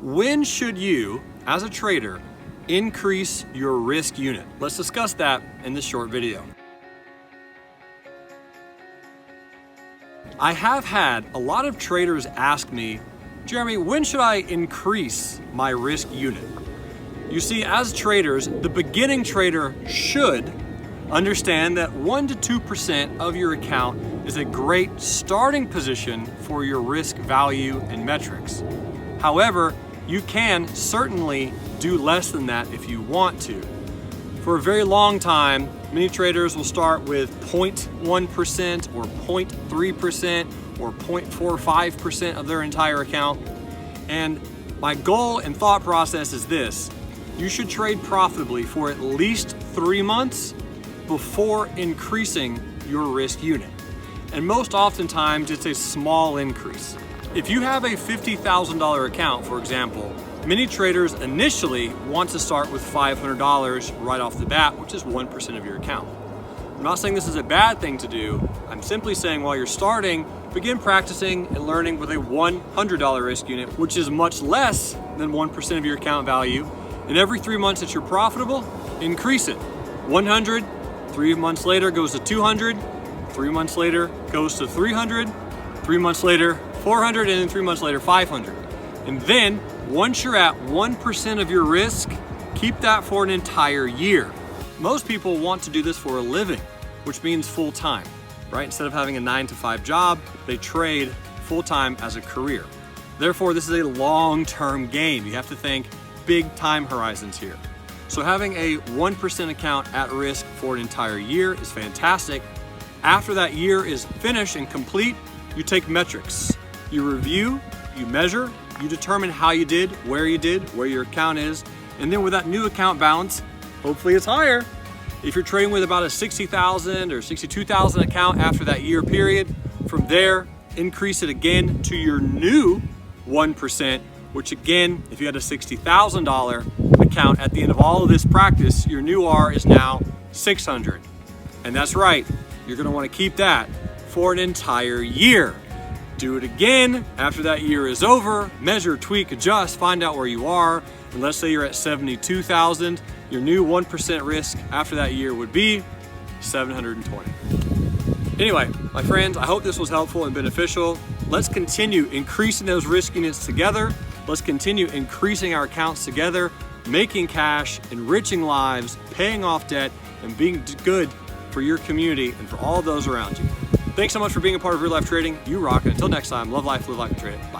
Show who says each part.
Speaker 1: When should you, as a trader, increase your risk unit? Let's discuss that in this short video. I have had a lot of traders ask me, Jeremy, when should I increase my risk unit? You see, as traders, the beginning trader should understand that 1 to 2% of your account is a great starting position for your risk value and metrics. However, you can certainly do less than that if you want to. For a very long time, many traders will start with 0.1% or 0.3% or 0.45% of their entire account. And my goal and thought process is this: you should trade profitably for at least 3 months before increasing your risk unit. And most oftentimes it's a small increase. If you have a $50,000 account, for example, many traders initially want to start with $500 right off the bat, which is 1% of your account. I'm not saying this is a bad thing to do. I'm simply saying while you're starting, begin practicing and learning with a $100 risk unit, which is much less than 1% of your account value. And every 3 months that you're profitable, increase it. 100, 3 months later goes to 200, 3 months later goes to 300, 3 months later 400, and then 3 months later 500. And then once you're at 1% of your risk, keep that for an entire year. Most people want to do this for a living, which means full-time, right? Instead of having a 9-to-5 job, they trade full-time as a career. Therefore, this is a long-term game. You have to think big time horizons here. So having a 1% account at risk for an entire year is fantastic. After that year is finished and complete, you take metrics. You review, you measure, you determine how you did, where your account is, and then with that new account balance, hopefully it's higher. If you're trading with about a 60,000 or 62,000 account after that year period, from there, increase it again to your new 1%, which again, if you had a $60,000 account at the end of all of this practice, your new R is now 600. And that's right, you're gonna wanna keep that for an entire year. Do it again after that year is over, measure, tweak, adjust, find out where you are. And let's say you're at 72,000, your new 1% risk after that year would be 720. Anyway, my friends, I hope this was helpful and beneficial. Let's continue increasing those risk units together. Let's continue increasing our accounts together, making cash, enriching lives, paying off debt, and being good for your community and for all those around you. Thanks so much for being a part of Real Life Trading. You rock it. Until next time, love life, live life, and trade it. Bye.